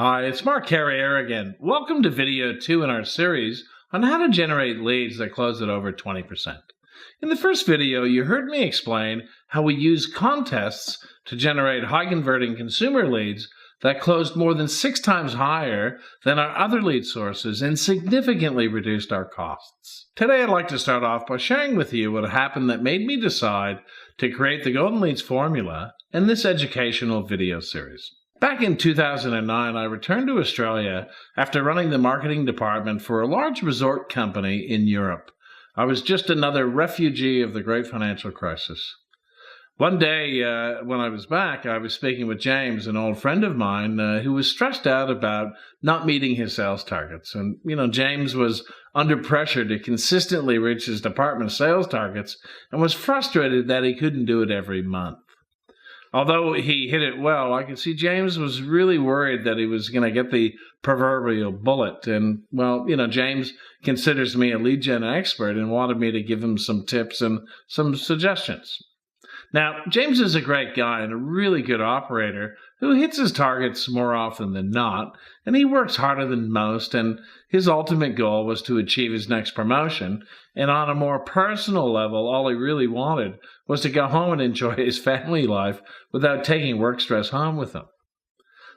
Hi, it's Mark Carrier again. Welcome to video 2 in our series on how to generate leads that close at over 20%. In the first video, you heard me explain how we use contests to generate high-converting consumer leads that closed more than 6 times higher than our other lead sources and significantly reduced our costs. Today, I'd like to start off by sharing with you what happened that made me decide to create the Golden Leads formula in this educational video series. Back in 2009, I returned to Australia after running the marketing department for a large resort company in Europe. I was just another refugee of the great financial crisis. One day, when I was back, I was speaking with James, an old friend of mine, who was stressed out about not meeting his sales targets. And, James was under pressure to consistently reach his department's sales targets and was frustrated that he couldn't do it every month. Although he hit it well, I could see James was really worried that he was going to get the proverbial bullet. And, James considers me a lead gen expert and wanted me to give him some tips and some suggestions. Now, James is a great guy and a really good operator who hits his targets more often than not, and he works harder than most, and his ultimate goal was to achieve his next promotion, and on a more personal level, all he really wanted was to go home and enjoy his family life without taking work stress home with him.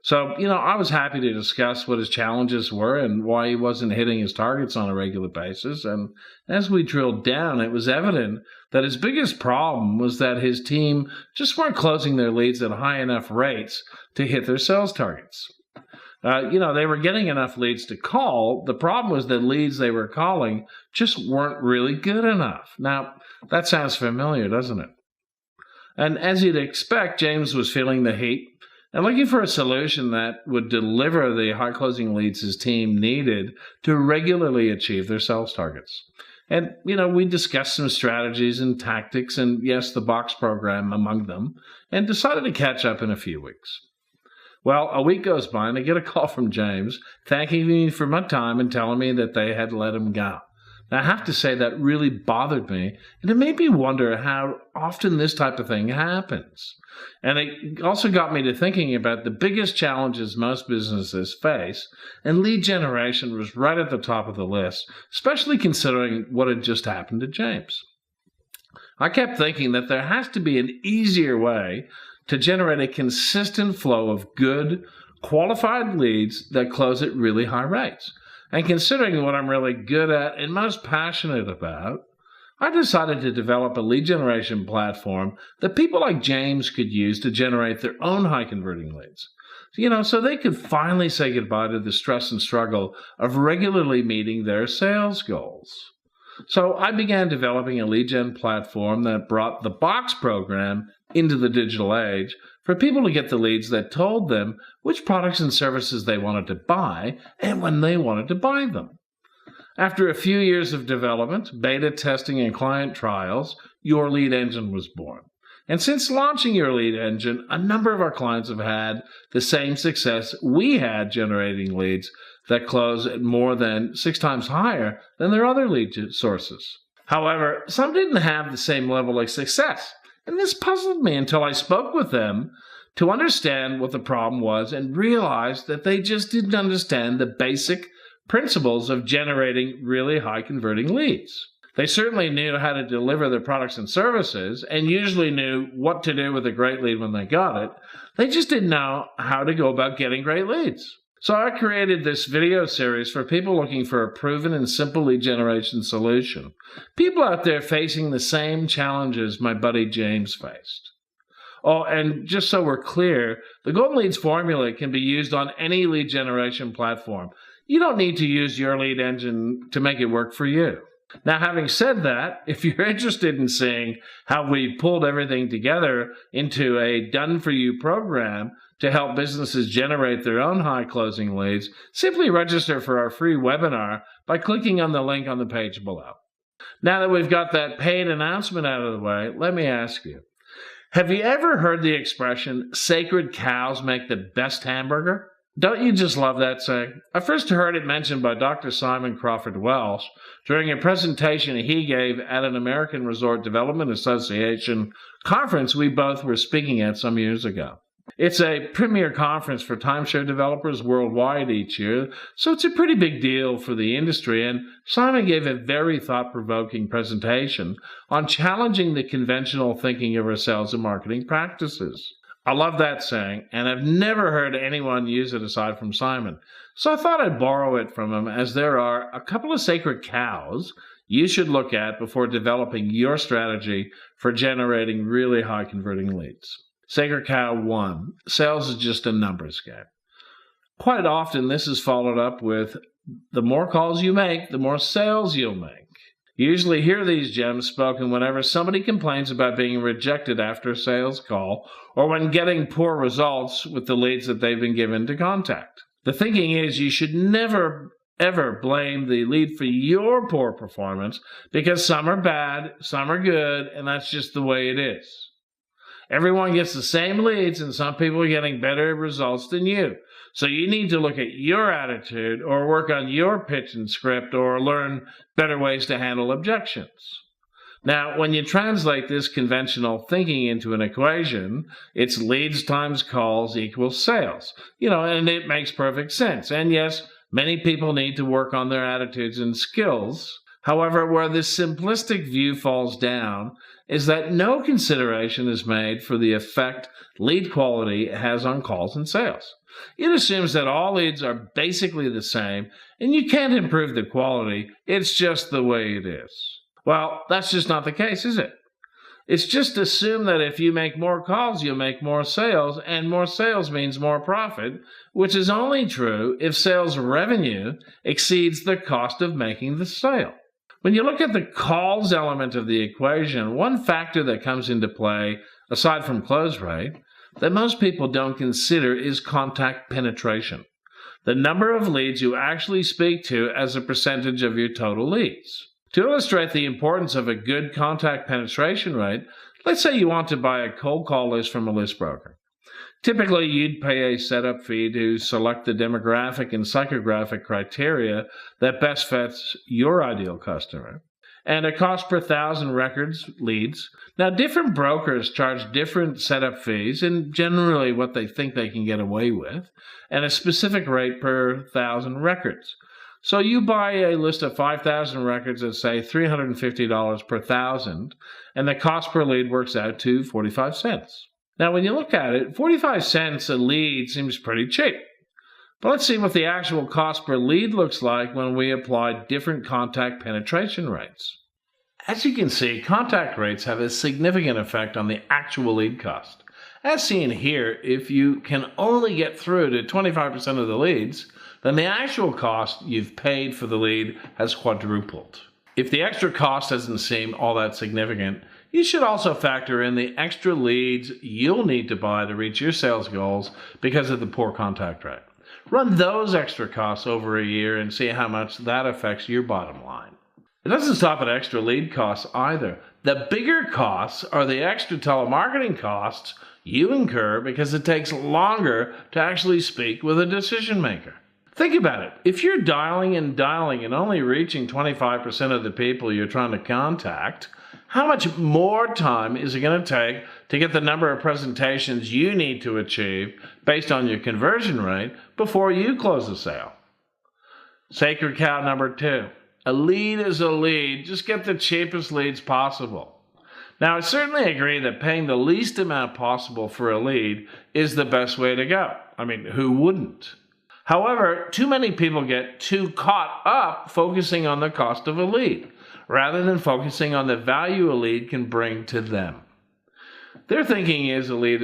So, I was happy to discuss what his challenges were and why he wasn't hitting his targets on a regular basis. And as we drilled down, it was evident that his biggest problem was that his team just weren't closing their leads at high enough rates to hit their sales targets. They were getting enough leads to call. The problem was the leads they were calling just weren't really good enough. Now, that sounds familiar, doesn't it? And as you'd expect, James was feeling the heat and looking for a solution that would deliver the high closing leads his team needed to regularly achieve their sales targets. And, we discussed some strategies and tactics and, yes, the box program among them, and decided to catch up in a few weeks. Well, a week goes by and I get a call from James thanking me for my time and telling me that they had let him go. Now, I have to say that really bothered me, and it made me wonder how often this type of thing happens. And it also got me to thinking about the biggest challenges most businesses face, and lead generation was right at the top of the list, especially considering what had just happened to James. I kept thinking that there has to be an easier way to generate a consistent flow of good, qualified leads that close at really high rates. And considering what I'm really good at and most passionate about, I decided to develop a lead generation platform that people like James could use to generate their own high-converting leads. So they could finally say goodbye to the stress and struggle of regularly meeting their sales goals. So I began developing a lead gen platform that brought the box program into the digital age for people to get the leads that told them which products and services they wanted to buy and when they wanted to buy them. After a few years of development, beta testing, and client trials, Your Lead Engine was born. And since launching Your Lead Engine, a number of our clients have had the same success we had generating leads that close at more than 6 times higher than their other lead sources. However, some didn't have the same level of success, and this puzzled me until I spoke with them to understand what the problem was and realized that they just didn't understand the basic principles of generating really high-converting leads. They certainly knew how to deliver their products and services and usually knew what to do with a great lead when they got it. They just didn't know how to go about getting great leads. So I created this video series for people looking for a proven and simple lead generation solution. People out there facing the same challenges my buddy James faced. Oh, and just so we're clear, the Golden Leads formula can be used on any lead generation platform. You don't need to use Your Lead Engine to make it work for you. Now, having said that, if you're interested in seeing how we've pulled everything together into a done-for-you program to help businesses generate their own high-closing leads, simply register for our free webinar by clicking on the link on the page below. Now that we've got that paid announcement out of the way, let me ask you, have you ever heard the expression, sacred cows make the best hamburger? Don't you just love that saying? I first heard it mentioned by Dr. Simon Crawford Welsh during a presentation he gave at an American Resort Development Association conference we both were speaking at some years ago. It's a premier conference for timeshare developers worldwide each year, so it's a pretty big deal for the industry, and Simon gave a very thought-provoking presentation on challenging the conventional thinking of our sales and marketing practices. I love that saying, and I've never heard anyone use it aside from Simon, so I thought I'd borrow it from him, as there are a couple of sacred cows you should look at before developing your strategy for generating really high-converting leads. Sacred cow 1, sales is just a numbers game. Quite often, this is followed up with, the more calls you make, the more sales you'll make. You usually hear these gems spoken whenever somebody complains about being rejected after a sales call, or when getting poor results with the leads that they've been given to contact. The thinking is you should never, ever blame the lead for your poor performance, because some are bad, some are good, and that's just the way it is. Everyone gets the same leads, and some people are getting better results than you. So you need to look at your attitude, or work on your pitch and script, or learn better ways to handle objections. Now, when you translate this conventional thinking into an equation, it's leads times calls equals sales. And it makes perfect sense. And yes, many people need to work on their attitudes and skills. However, where this simplistic view falls down is that no consideration is made for the effect lead quality has on calls and sales. It assumes that all leads are basically the same, and you can't improve the quality, it's just the way it is. Well, that's just not the case, is it? It's just assumed that if you make more calls, you'll make more sales, and more sales means more profit, which is only true if sales revenue exceeds the cost of making the sale. When you look at the calls element of the equation, one factor that comes into play, aside from close rate, that most people don't consider is contact penetration. The number of leads you actually speak to as a percentage of your total leads. To illustrate the importance of a good contact penetration rate, let's say you want to buy a cold call list from a list broker. Typically, you'd pay a setup fee to select the demographic and psychographic criteria that best fits your ideal customer, and a cost per 1,000 records leads. Now, different brokers charge different setup fees, and generally what they think they can get away with, and a specific rate per 1,000 records. So you buy a list of 5,000 records at, say, $350 per 1,000, and the cost per lead works out to 45 cents. Now, when you look at it, 45 cents a lead seems pretty cheap. But let's see what the actual cost per lead looks like when we apply different contact penetration rates. As you can see, contact rates have a significant effect on the actual lead cost. As seen here, if you can only get through to 25% of the leads, then the actual cost you've paid for the lead has quadrupled. If the extra cost doesn't seem all that significant, you should also factor in the extra leads you'll need to buy to reach your sales goals because of the poor contact rate. Run those extra costs over a year and see how much that affects your bottom line. It doesn't stop at extra lead costs either. The bigger costs are the extra telemarketing costs you incur because it takes longer to actually speak with a decision maker. Think about it. If you're dialing and only reaching 25% of the people you're trying to contact, how much more time is it going to take to get the number of presentations you need to achieve based on your conversion rate before you close the sale? Sacred cow number 2. A lead is a lead. Just get the cheapest leads possible. Now, I certainly agree that paying the least amount possible for a lead is the best way to go. I mean, who wouldn't? However, too many people get too caught up focusing on the cost of a lead, rather than focusing on the value a lead can bring to them. Their thinking is a lead,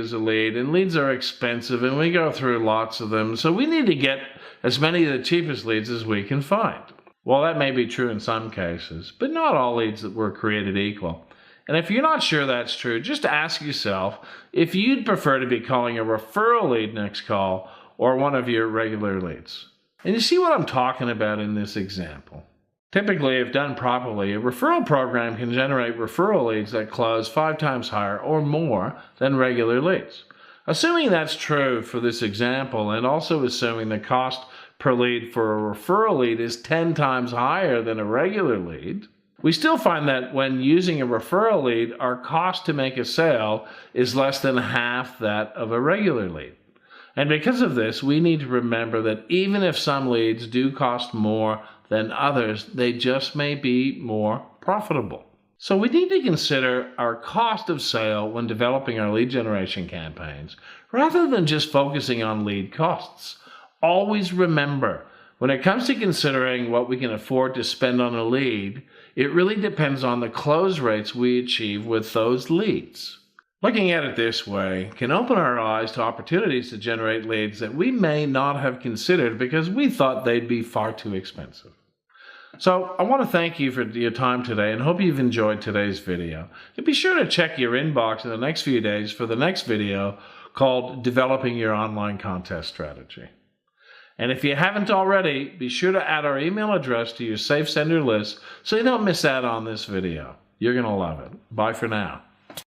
and leads are expensive, and we go through lots of them, so we need to get as many of the cheapest leads as we can find. Well, that may be true in some cases, but not all leads that were created equal. And if you're not sure that's true, just ask yourself if you'd prefer to be calling a referral lead next call or one of your regular leads. And you see what I'm talking about in this example. Typically, if done properly, a referral program can generate referral leads that close 5 times higher or more than regular leads. Assuming that's true for this example, and also assuming the cost per lead for a referral lead is 10 times higher than a regular lead, We still find that when using a referral lead, our cost to make a sale is less than half that of a regular lead. And because of this, we need to remember that even if some leads do cost more than others, they just may be more profitable. So we need to consider our cost of sale when developing our lead generation campaigns, rather than just focusing on lead costs. Always remember, when it comes to considering what we can afford to spend on a lead, it really depends on the close rates we achieve with those leads. Looking at it this way can open our eyes to opportunities to generate leads that we may not have considered because we thought they'd be far too expensive. So I want to thank you for your time today and hope you've enjoyed today's video. And be sure to check your inbox in the next few days for the next video called Developing Your Online Contest Strategy. And if you haven't already, be sure to add our email address to your safe sender list so you don't miss out on this video. You're going to love it. Bye for now.